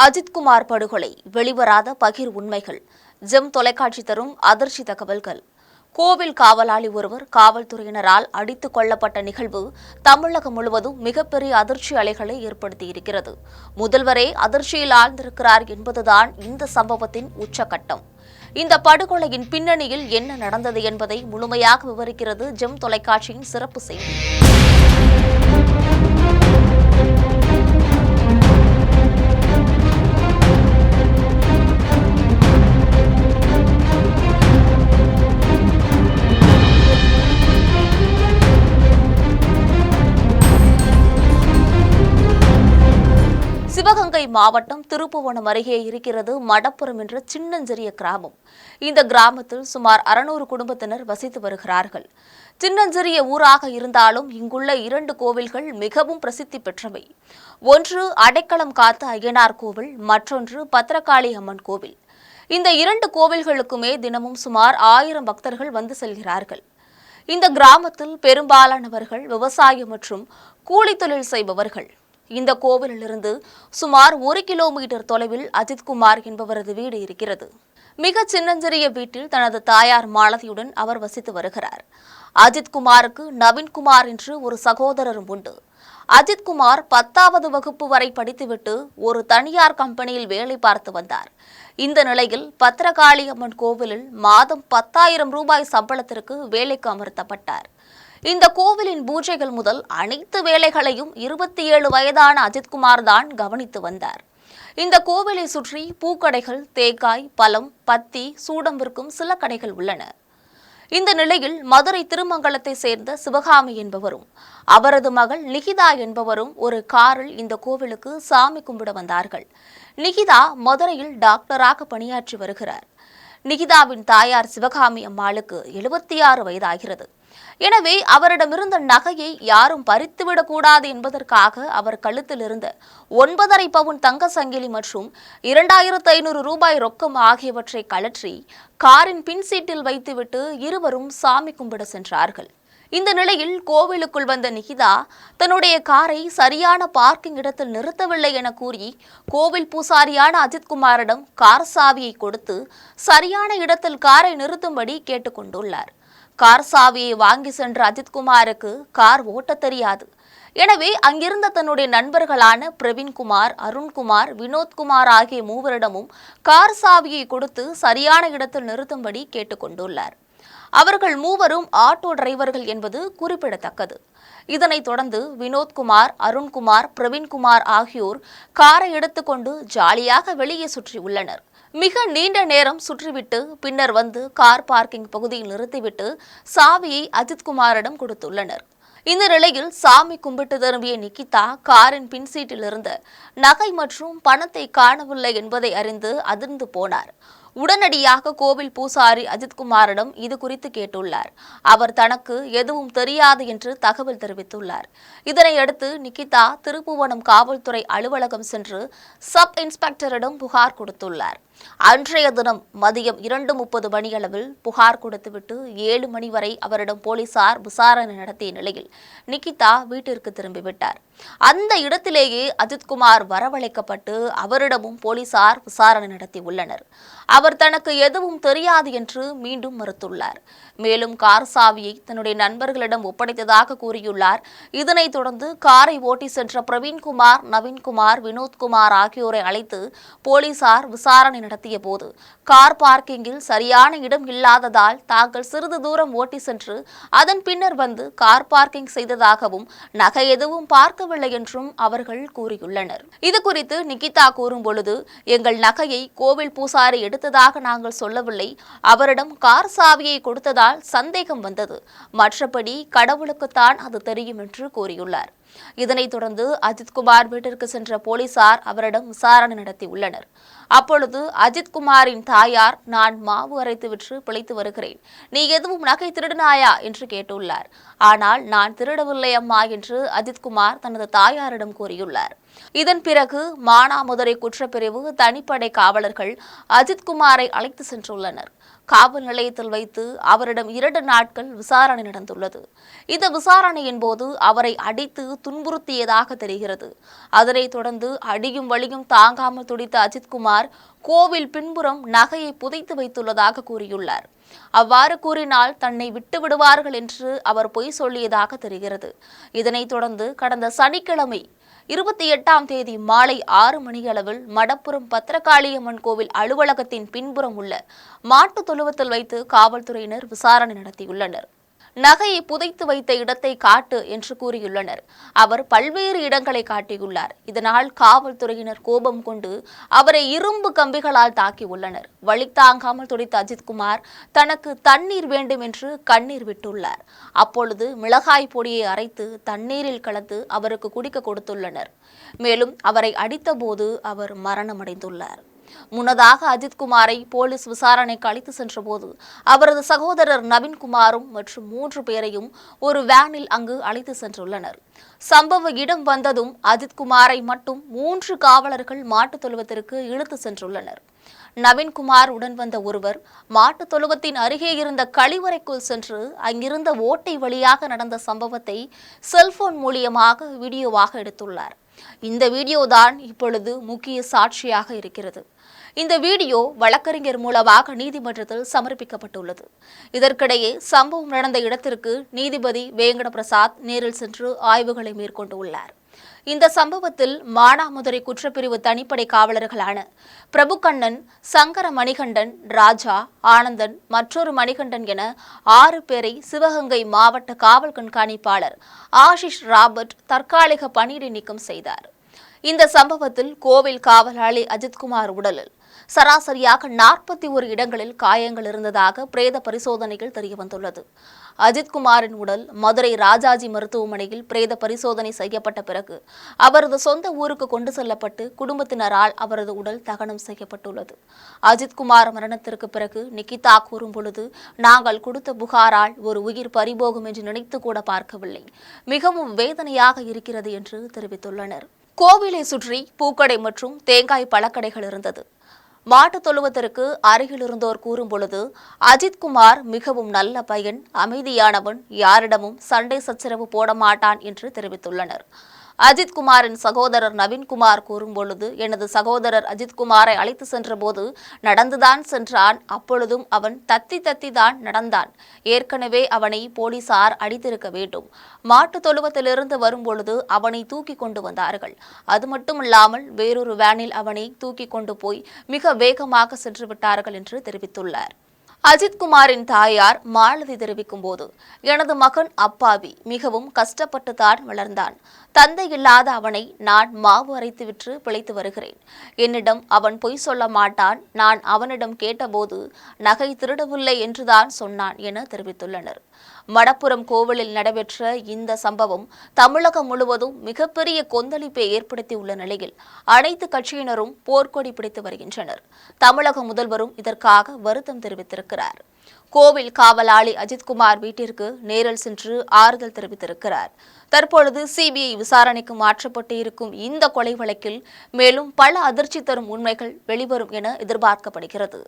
அஜித்குமார் படுகொலை வெளிவராத பகிர் உண்மைகள். ஜெம் தொலைக்காட்சி தரும் அதிர்ச்சி தகவல்கள். கோவில் காவலாளி ஒருவர் காவல்துறையினரால் அடித்துக் கொல்லப்பட்ட நிகழ்வு தமிழகம் முழுவதும் மிகப்பெரிய அதிர்ச்சி அலைகளை ஏற்படுத்தியிருக்கிறது. முதல்வரே அதிர்ச்சியில் ஆழ்ந்திருக்கிறார் என்பதுதான் இந்த சம்பவத்தின் உச்சகட்டம். இந்த படுகொலையின் பின்னணியில் என்ன நடந்தது என்பதை முழுமையாக விவரிக்கிறது ஜெம் தொலைக்காட்சியின் சிறப்பு செய்தி. சிவகங்கை மாவட்டம் திருப்புவனம் அருகே இருக்கிறது மடப்புரம் என்ற சின்னஞ்சிறிய கிராமம். இந்த கிராமத்தில் சுமார் 600 குடும்பத்தினர் வசித்து வருகிறார்கள். சின்னஞ்சிறிய ஊராக இருந்தாலும் இங்குள்ள 2 கோவில்கள் மிகவும் பிரசித்தி பெற்றவை. ஒன்று அடைக்கலம் காத்த அய்யனார் கோவில், மற்றொன்று பத்திரகாளி அம்மன் கோவில். இந்த 2 கோவில்களுக்குமே தினமும் சுமார் 1000 பக்தர்கள் வந்து செல்கிறார்கள். இந்த கிராமத்தில் பெரும்பாலானவர்கள் விவசாயம் மற்றும் கூலி தொழில் செய்பவர்கள். இந்த கோவிலிலிருந்து சுமார் 1 கிலோமீட்டர் தொலைவில் அஜித்குமார் என்பவரது வீடு இருக்கிறது. மிக சின்னஞ்சிறிய வீட்டில் தனது தாயார் மாலதியுடன் அவர் வசித்து வருகிறார். அஜித்குமாருக்கு நவீன்குமார் என்று ஒரு சகோதரரும் உண்டு. அஜித்குமார் 10வது வகுப்பு வரை படித்துவிட்டு ஒரு தனியார் கம்பெனியில் வேலை பார்த்து வந்தார். இந்த நிலையில் பத்திரகாளி அம்மன் கோவிலில் மாதம் 10,000 ரூபாய் சம்பளத்திற்கு வேலைக்கு அமர்த்தப்பட்டார். இந்த கோவிலின் பூஜைகள் முதல் அனைத்து வேலைகளையும் 27 வயதான அஜித்குமார் தான் கவனித்து வந்தார். இந்த கோவிலை சுற்றி பூக்கடைகள், தேங்காய், பழம், பத்தி, சூடம் விற்கும் சில கடைகள் உள்ளன. இந்த நிலையில் மதுரை திருமங்கலத்தை சேர்ந்த சிவகாமி என்பவரும் அவரது மகள் நிகிதா என்பவரும் ஒரு காரில் இந்த கோவிலுக்கு சாமி கும்பிட வந்தார்கள். நிகிதா மதுரையில் டாக்டராக பணியாற்றி வருகிறார். நிகிதாவின் தாயார் சிவகாமி அம்மாளுக்கு 76 வயதாகிறது. எனவே அவரிடமிருந்த நகையை யாரும் பறித்துவிடக்கூடாது என்பதற்காக அவர் கழுத்தில் இருந்த 9.5 பவுன் தங்க சங்கிலி மற்றும் 2500 ரூபாய் ரொக்கம் ஆகியவற்றை கழற்றி காரின் பின்சீட்டில் வைத்துவிட்டு இருவரும் சாமி கும்பிட சென்றார்கள். இந்த நிலையில் கோவிலுக்குள் வந்த நிகிதா தன்னுடைய காரை சரியான பார்க்கிங் இடத்தில் நிறுத்தவில்லை என கூறி கோவில் பூசாரியான அஜித்குமாரிடம் கார் சாவியை கொடுத்து சரியான இடத்தில் காரை நிறுத்தும்படி கேட்டுக்கொண்டுள்ளார். கார் சாவியை வாங்கி சென்ற அஜித்குமாருக்கு கார் ஓட்டத் தெரியாது. எனவே அங்கிருந்த தன்னுடைய நண்பர்களான பிரவீன்குமார், அருண்குமார், வினோத்குமார் ஆகிய மூவரிடமும் கார் சாவியை கொடுத்து சரியான இடத்தில் நிறுத்தும்படி கேட்டுக்கொண்டுள்ளார். அவர்கள் மூவரும் ஆட்டோ டிரைவர்கள் என்பது குறிப்பிடத்தக்கது. இதனைத் தொடர்ந்து வினோத்குமார், அருண்குமார், பிரவீன்குமார் ஆகியோர் காரை எடுத்துக்கொண்டு ஜாலியாக வெளியே சுற்றி உள்ளனர். மிக நீண்ட நேரம் சுற்றிவிட்டு பின்னர் வந்து கார் பார்க்கிங் பகுதியில் நிறுத்திவிட்டு சாவியை அஜித்குமாரிடம் கொடுத்துள்ளனர். இந்த நிலையில் சாமி கும்பிட்டு திரும்பிய நிகிதா காரின் பின்சீட்டில் இருந்த நகை மற்றும் பணத்தை காணவில்லை என்பதை அறிந்து அதிர்ந்து போனார். உடனடியாக கோவில் பூசாரி அஜித்குமாரிடம் இது குறித்து கேட்டுள்ளார். அவர் தனக்கு எதுவும் தெரியாது என்று தகவல் தெரிவித்துள்ளார். இதனையடுத்து நிகிதா திருப்புவனம் காவல்துறை அலுவலகம் சென்று சப் இன்ஸ்பெக்டரிடம் புகார் கொடுத்துள்ளார். அன்றைய தினம் மதியம் 2:30 மணியளவில் புகார் கொடுத்துவிட்டு 7 மணி வரை அவரிடம் போலீசார் விசாரணை நடத்திய நிலையில் நிகிதா வீட்டிற்கு திரும்பிவிட்டார். அந்த இடத்திலேயே அஜித்குமார் வரவழைக்கப்பட்டு அவரிடமும் போலீசார் விசாரணை நடத்தி உள்ளனர். அவர் தனக்கு எதுவும் தெரியாது என்று மீண்டும் மறுத்துள்ளார். மேலும் கார் சாவியை தன்னுடைய நண்பர்களிடம் ஒப்படைத்ததாக கூறியுள்ளார். இதனைத் தொடர்ந்து காரை ஓட்டி சென்ற பிரவீன்குமார், நவீன்குமார், வினோத்குமார் ஆகியோரை அழைத்து போலீசார் விசாரணை நடத்திய போது கார் பார்க்கிங்கில் சரியான இடம் இல்லாததால் தாங்கள் சிறிது தூரம் ஓட்டி சென்று அதன் பின்னர் வந்து கார் பார்க்கிங் செய்ததாகவும் நகை எதுவும் பார்க்கவில்லை என்றும் அவர்கள் கூறியுள்ளனர். இது குறித்து நிகிதா கூறும் பொழுது, எங்கள் நகையை கோவில் பூசாரி எடுத்ததாக நாங்கள் சொல்லவில்லை. அவரிடம் கார் சாவியை கொடுத்ததால் சந்தேகம் வந்தது. மற்றபடி கடவுளுக்குத்தான் அது தெரியும் என்று கூறியுள்ளார். இதனைத் தொடர்ந்து அஜித்குமார் வீட்டிற்கு சென்ற போலீசார் அவரிடம் விசாரணை நடத்தியுள்ளனர். அப்பொழுது அஜித்குமாரின் தாயார், நான் மாவு அரைத்து விற்று பிழைத்து வருகிறேன், நீ எதுவும் நகை திருடினாயா என்று கேட்டுள்ளார். ஆனால் நான் திருடவில்லை அம்மா என்று அஜித்குமார் தனது தாயாரிடம் கூறியுள்ளார். இதன் பிறகு மானாமதுரை குற்றப்பிரிவு தனிப்படை காவலர்கள் அஜித்குமாரை அழைத்து சென்றுள்ளனர். காவல் நிலையத்தில் வைத்து அவரிடம் 2 நாட்கள் விசாரணை நடந்துள்ளது. இந்த விசாரணையின் போது அவரை அடித்து துன்புறுத்தியதாக தெரிகிறது. அதனைத் தொடர்ந்து அடியும் வலியும் தாங்காமல் துடித்த அஜித்குமார் கோவில் பின்புறம் நகையை புதைத்து வைத்துள்ளதாக கூறியுள்ளார். அவ்வாறு கூறினால் தன்னை விட்டு விடுவார்கள் என்று அவர் பொய் சொல்லியதாக தெரிகிறது. இதனைத் தொடர்ந்து கடந்த சனிக்கிழமை 28ஆம் தேதி மாலை 6 மணியளவில் மடப்புரம் பத்திரகாளியம்மன் கோவில் அலுவலகத்தின் பின்புறம் உள்ள மாட்டுத் தொழுவத்தில் வைத்து காவல்துறையினர் விசாரணை நடத்தியுள்ளனர். நகையை புதைத்து வைத்த இடத்தை காட்டு என்று கூறியுள்ளனர். அவர் பல்வேறு இடங்களை காட்டியுள்ளார். இதனால் காவல்துறையினர் கோபம் கொண்டு அவரை இரும்பு கம்பிகளால் தாக்கியுள்ளனர். வலி தாங்காமல் துடித்த அஜித்குமார் தனக்கு தண்ணீர் வேண்டும் என்று கண்ணீர் விட்டுள்ளார். அப்பொழுது மிளகாய் பொடியை அரைத்து தண்ணீரில் கலந்து அவருக்கு குடிக்க கொடுத்துள்ளனர். மேலும் அவரை அடித்தபோது அவர் மரணமடைந்துள்ளார். முன்னதாக அஜித்குமாரை போலீஸ் விசாரணைக்கு அழைத்து சென்றபோது அவரது சகோதரர் நவீன்குமாரும் மற்றும் 3 பேரையும் ஒரு வேனில் அங்கு அழைத்து சென்றுள்ளனர். சம்பவ இடம் வந்ததும் அஜித்குமாரை மட்டும் 3 காவலர்கள் மாட்டுத் தொழுவத்திற்கு இழுத்து சென்றுள்ளனர். நவீன்குமார் உடன் வந்த ஒருவர் மாட்டுத் தொழுவத்தின் அருகே இருந்த கழிவறைக்குள் சென்று அங்கிருந்த ஓட்டை வழியாக நடந்த சம்பவத்தை செல்போன் மூலியமாக வீடியோவாக எடுத்துள்ளார். இந்த வீடியோதான் இப்பொழுது முக்கிய சாட்சியாக இருக்கிறது. இந்த வீடியோ வழக்கறிஞர் மூலமாக நீதிமன்றத்தில் சமர்ப்பிக்கப்பட்டுள்ளது. இதற்கிடையே சம்பவம் நடந்த இடத்திற்கு நீதிபதி வேங்கட பிரசாத் நேரில் சென்று ஆய்வுகளை மேற்கொண்டுள்ளார். இந்த சம்பவத்தில் மானாமதுரை குற்றப்பிரிவு தனிப்படை காவலர்களான பிரபுகண்ணன், சங்கர மணிகண்டன், ராஜா, ஆனந்தன், மற்றொரு மணிகண்டன் என 6 பேரை சிவகங்கை மாவட்ட காவல் கண்காணிப்பாளர் ஆஷிஷ் ராபர்ட் தற்காலிக பணியிடை நீக்கம் செய்தார். இந்த சம்பவத்தில் கோவில் காவலாளி அஜித்குமார் உடலில் சராசரியாக 41 இடங்களில் காயங்கள் இருந்ததாக பிரேத பரிசோதனையில் தெரியவந்துள்ளது. அஜித்குமாரின் உடல் மதுரை ராஜாஜி மருத்துவமனையில் பிரேத பரிசோதனை செய்யப்பட்ட பிறகு அவரது சொந்த ஊருக்கு கொண்டு செல்லப்பட்டு குடும்பத்தினரால் அவரது உடல் தகனம் செய்யப்பட்டுள்ளது. அஜித்குமார் மரணத்திற்கு பிறகு நிகிதா கூறும் பொழுது, நாங்கள் கொடுத்த புகாரால் ஒரு உயிர் பறிபோகும் என்று நினைத்து கூட பார்க்கவில்லை. மிகவும் வேதனையாக இருக்கிறது என்று தெரிவித்துள்ளனர். கோவிலை சுற்றி பூக்கடை மற்றும் தேங்காய் பழக்கடைகள் இருந்தது. மாட்டுத் தொழுவத்திற்கு அருகில் இருந்தோர் கூறும் பொழுது, அஜித்குமார் மிகவும் நல்ல பையன், அமைதியானவன், யாரிடமும் சண்டை சச்சரவு போட மாட்டான் என்று தெரிவித்துள்ளனர். அஜித்குமாரின் சகோதரர் நவீன்குமார் கூறும்பொழுது, எனது சகோதரர் அஜித்குமாரை அழைத்து சென்றபோது நடந்துதான் சென்றான். அப்பொழுதும் அவன் தத்தி தான் நடந்தான். ஏற்கனவே அவனை போலீசார் அடித்திருக்க வேண்டும். மாட்டுத் தொழுவத்திலிருந்து வரும்பொழுது அவனை தூக்கி கொண்டு வந்தார்கள். அது மட்டுமில்லாமல் வேறொரு வேனில் அவனை தூக்கி கொண்டு போய் மிக வேகமாக சென்று விட்டார்கள் என்று தெரிவித்துள்ளார். அஜித்குமாரின் தாயார் மாலதி தெரிவிக்கும் போது, எனது மகன் அப்பாவி, மிகவும் கஷ்டப்பட்டுதான் வளர்ந்தான். தந்தை இல்லாத அவனை நான் மாவு அரைத்து விற்று பிழைத்து வருகிறேன். என்னிடம் அவன் பொய் சொல்ல மாட்டான். நான் அவனிடம் கேட்டபோது நகை திருடவில்லை என்றுதான் சொன்னான் என தெரிவித்துள்ளனர். மடப்புரம் கோவிலில் நடைபெற்ற இந்த சம்பவம் தமிழகம் முழுவதும் மிகப்பெரிய கொந்தளிப்பை ஏற்படுத்தியுள்ள நிலையில் அனைத்து கட்சியினரும் போர்க்கொடி பிடித்து வருகின்றனர். தமிழக முதல்வரும் இதற்காக வருத்தம் தெரிவித்திருக்கிறார். கோவில் காவலாளி அஜித்குமார் வீட்டிற்கு நேரில் சென்று ஆறுதல் தெரிவித்திருக்கிறார். தற்பொழுது சிபிஐ விசாரணைக்கு மாற்றப்பட்டு இருக்கும் இந்த கொலை வழக்கில் மேலும் பல அதிர்ச்சி தரும் உண்மைகள் வெளிவரும் என எதிர்பார்க்கப்படுகிறது.